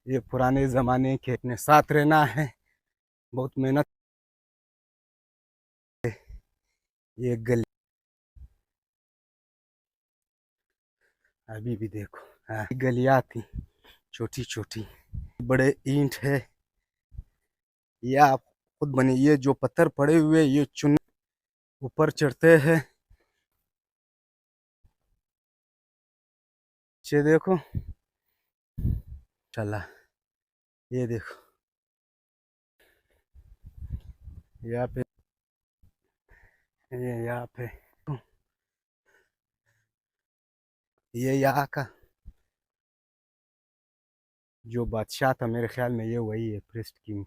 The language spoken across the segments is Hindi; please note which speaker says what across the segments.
Speaker 1: ये पुराने ज़माने के अपने साथ रहना है, बहुत मेहनत। ये गली अभी भी देखो, हाँ, गलियाँ थी छोटी छोटी, बड़े ईंट है। ये आप खुद बनी, ये जो पत्थर पड़े हुए ये चुन ऊपर चढ़ते हैं। ये देखो चला, ये देखो यहाँ पे, ये यहाँ पे, ये यहाँ का जो बादशाह था, मेरे ख्याल में ये वही है, प्रेस्ट किंग।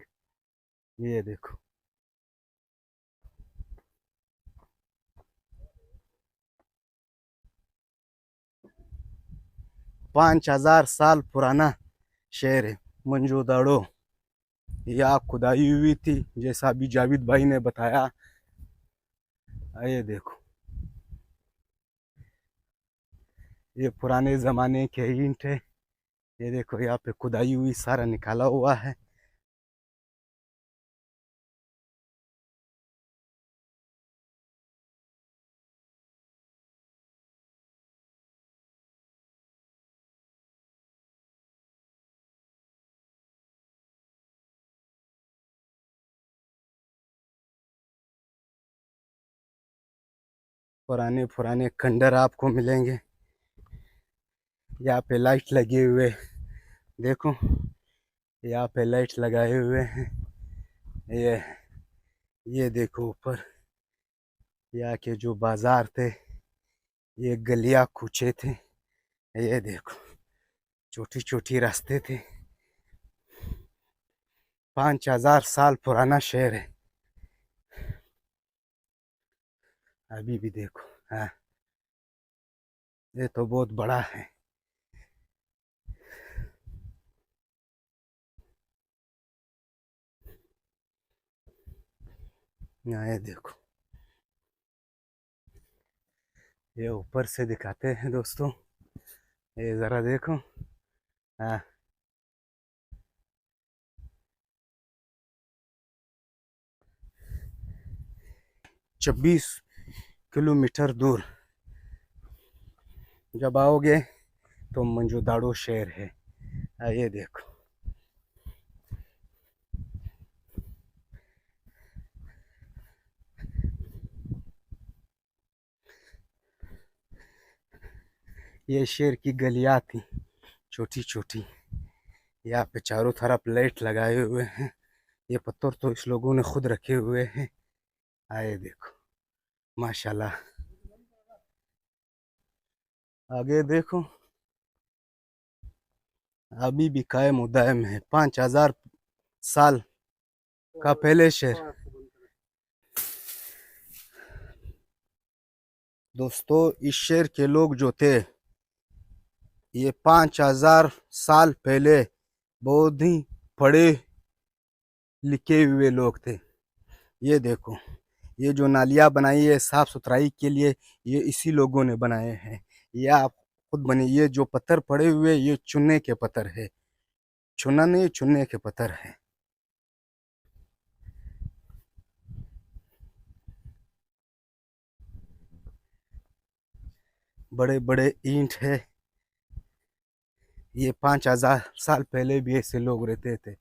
Speaker 1: ये देखो 5000 साल पुराना शहर है मंजोदाड़ो। यहाँ खुदाई हुई थी, जैसा अभी जावेद भाई ने बताया। ये देखो, ये पुराने ज़माने के ईंट है। ये देखो यहाँ पे खुदाई हुई, सारा निकाला हुआ है। पुराने पुराने खंडर आपको मिलेंगे। यहाँ पे लाइट लगे हुए, देखो यहाँ पे लाइट लगाए हुए हैं। ये ये देखो ऊपर यहाँ के जो बाजार थे, ये गलियां कूचे थे। ये देखो छोटी छोटी रास्ते थे। 5000 साल पुराना शहर है। अभी भी देखो, हाँ, ये तो बहुत बड़ा है। यहाँ ये देखो, ये ऊपर से दिखाते हैं दोस्तों। ये जरा देखो, हाँ, 24 किलोमीटर दूर जब आओगे तो मंजोदाड़ो शहर है। ये देखो, ये शहर की गलियां थी छोटी छोटी। यहाँ पे चारों तरफ लाइट लगाए हुए हैं। ये पत्थर तो इस लोगों ने खुद रखे हुए हैं। आए देखो, माशाल्लाह। आगे देखो, अभी भी कायम उदायम है। 5000 साल का पहले शहर। दोस्तों, इस शहर के लोग जो थे, ये 5000 साल पहले बहुत ही पढ़े लिखे हुए लोग थे। ये देखो, ये जो नालियाँ बनाई है साफ सुथराई के लिए, ये इसी लोगों ने बनाए हैं। ये आप खुद बनी, ये जो पत्थर पड़े हुए ये चुनने के पत्थर है, चुना नहीं, चुनने के पत्थर है। बड़े बड़े ईंट है। ये 5000 साल पहले भी ऐसे लोग रहते थे।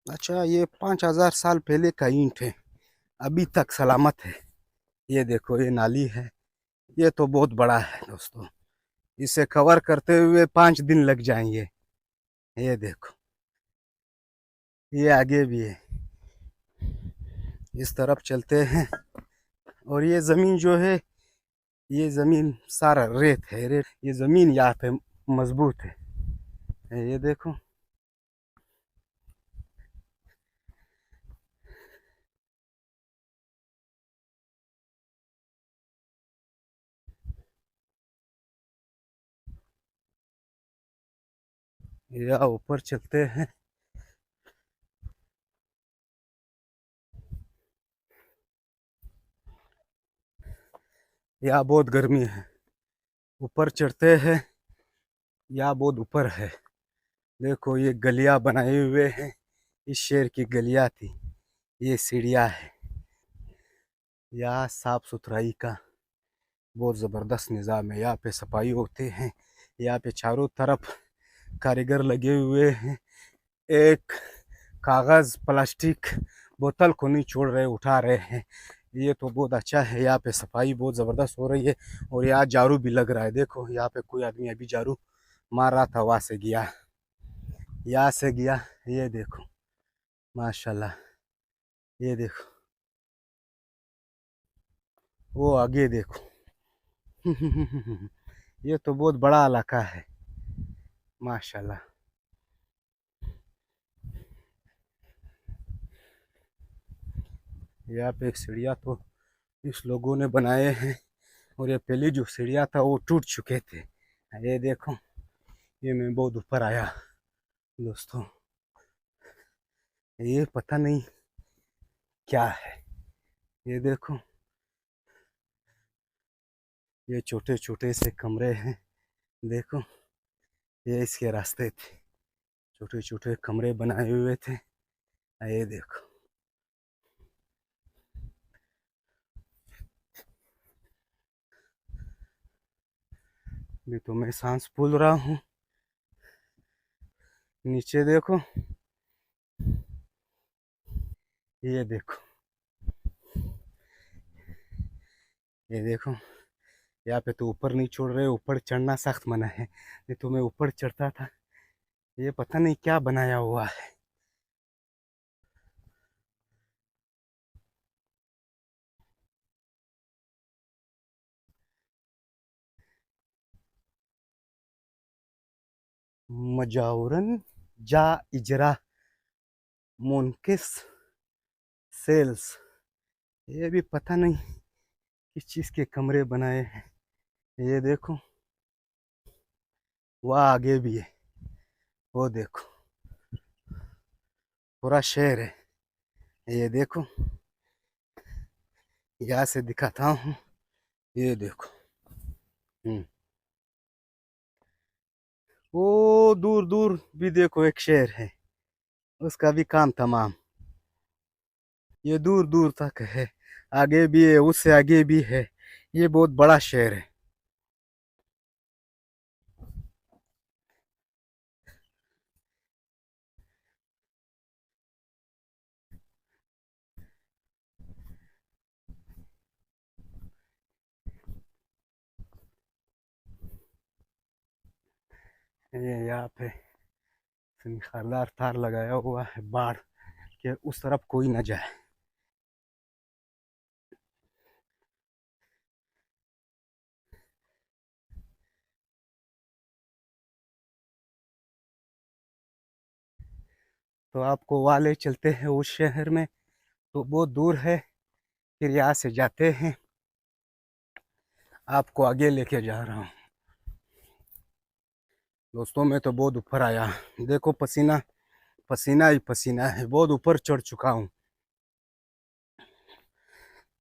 Speaker 1: अच्छा, ये 5000 साल पहले का ईंट है, अभी तक सलामत है। ये देखो, ये नाली है। ये तो बहुत बड़ा है दोस्तों, इसे कवर करते हुए 5 दिन लग जाएंगे। ये देखो, ये आगे भी है। इस तरफ चलते हैं। और ये जमीन जो है, ये जमीन सारा रेत है, रेत। ये जमीन यहाँ पे मजबूत है। ये देखो, या ऊपर चलते हैं। या बहुत गर्मी है, ऊपर चढ़ते हैं। या बहुत ऊपर है। देखो ये गलियां बनाए हुए हैं, इस शहर की गलियां थी, ये सीढ़ियां है। यहाँ साफ सुथराई का बहुत ज़बरदस्त निज़ाम है। यहाँ पे सफाई होते हैं। यहाँ पे चारों तरफ कारीगर लगे हुए हैं। एक कागज़ प्लास्टिक बोतल को नहीं छोड़ रहे, उठा रहे हैं। ये तो बहुत अच्छा है। यहाँ पे सफाई बहुत ज़बरदस्त हो रही है। और यहाँ झाड़ू भी लग रहा है। देखो यहाँ पे कोई आदमी अभी झाड़ू मार रहा था, वहाँ से गया, यहाँ से गया। ये देखो माशाल्लाह, ये देखो, वो आगे देखो। ये तो बहुत बड़ा इलाका है माशाल्लाह। यहाँ पे सीढ़ियाँ तो इस लोगों ने बनाए हैं। और ये पहली जो सीढ़ियाँ था वो टूट चुके थे। ये देखो, ये मैं बहुत ऊपर आया दोस्तों। ये पता नहीं क्या है। ये देखो, ये छोटे छोटे से कमरे हैं। देखो, ये इसके रास्ते थे, छोटे छोटे कमरे बनाए हुए थे। ये देखो, अभी तो मैं सांस फूल रहा हूँ। नीचे देखो, ये देखो, ये देखो। यहाँ पे तो ऊपर नहीं छोड़ रहे, ऊपर चढ़ना सख्त मना है। नहीं तो मैं ऊपर चढ़ता था। ये पता नहीं क्या बनाया हुआ है। मजाउरन जा इजरा मोनकिस सेल्स। ये भी पता नहीं किस चीज़ के कमरे बनाए हैं। ये देखो, वह आगे भी है, वो देखो, पूरा शहर है। ये देखो, यहाँ से दिखाता हूँ। ये देखो, वो दूर दूर भी देखो एक शहर है, उसका भी काम तमाम। ये दूर दूर तक है, आगे भी है, उससे आगे भी है। ये बहुत बड़ा शहर है। ये यहाँ पे खारदार तार लगाया हुआ है, बाढ़ के उस तरफ कोई ना जाए। तो आपको वहाँ ले चलते हैं उस शहर में, तो बहुत दूर है। फिर यहाँ से जाते हैं, आपको आगे लेके जा रहा हूँ दोस्तों। मैं तो बहुत ऊपर आया, देखो पसीना पसीना ही पसीना है, बहुत ऊपर चढ़ चुका हूँ।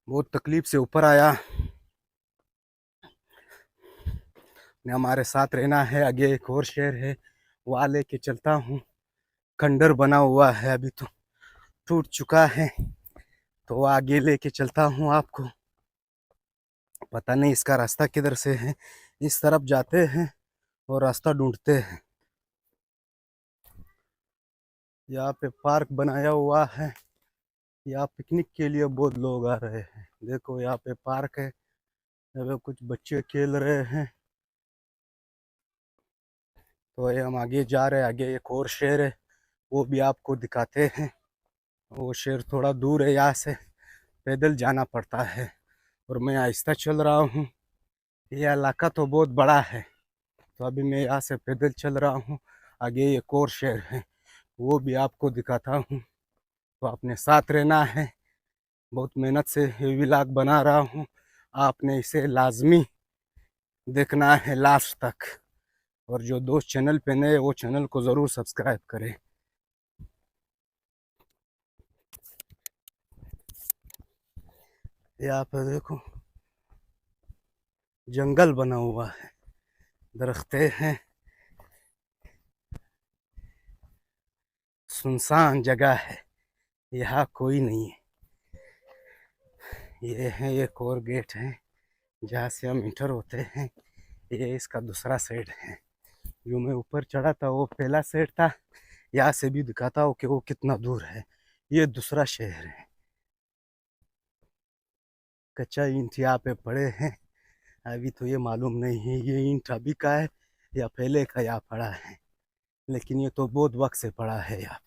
Speaker 1: बहुत तकलीफ से ऊपर आया। हमारे साथ रहना है। आगे एक और शहर है, वहाँ लेके चलता हूँ। खंडर बना हुआ है, अभी तो टूट चुका है। तो आगे लेके चलता हूँ आपको। पता नहीं इसका रास्ता किधर से है। इस तरफ जाते हैं और रास्ता ढूंढते हैं। यहाँ पे पार्क बनाया हुआ है, यहाँ पिकनिक के लिए बहुत लोग आ रहे हैं। देखो यहाँ पे पार्क है, यहाँ पे कुछ बच्चे खेल रहे हैं। तो ये हम आगे जा रहे हैं, आगे एक और शहर है, वो भी आपको दिखाते हैं। वो शहर थोड़ा दूर है, यहाँ से पैदल जाना पड़ता है। और मैं आहिस्ता चल रहा हूँ। ये इलाका तो बहुत बड़ा है। तो अभी मैं यहाँ से पैदल चल रहा हूँ। आगे एक और शहर है, वो भी आपको दिखाता हूँ। तो आपने साथ रहना है। बहुत मेहनत से ये व्लॉग बना रहा हूँ, आपने इसे लाजमी देखना है लास्ट तक। और जो दोस्त चैनल पे नए वो चैनल को ज़रूर सब्सक्राइब करें। यहाँ पे देखो जंगल बना हुआ है, दरख्तें हैं, सुनसान जगह है, यहाँ कोई नहीं है। ये है एक और गेट है जहाँ से हम इंटर होते हैं। ये इसका दूसरा साइड है। जो मैं ऊपर चढ़ा था वो पहला साइड था। यहाँ से भी दिखाता हूँ कि वो कितना दूर है। ये दूसरा शहर है। कच्चा ईंट यहाँ पे पड़े हैं। अभी तो ये मालूम नहीं है ये ईंट अभी का है या पहले का यहाँ पड़ा है, लेकिन ये तो बहुत वक्त से पड़ा है यहाँ।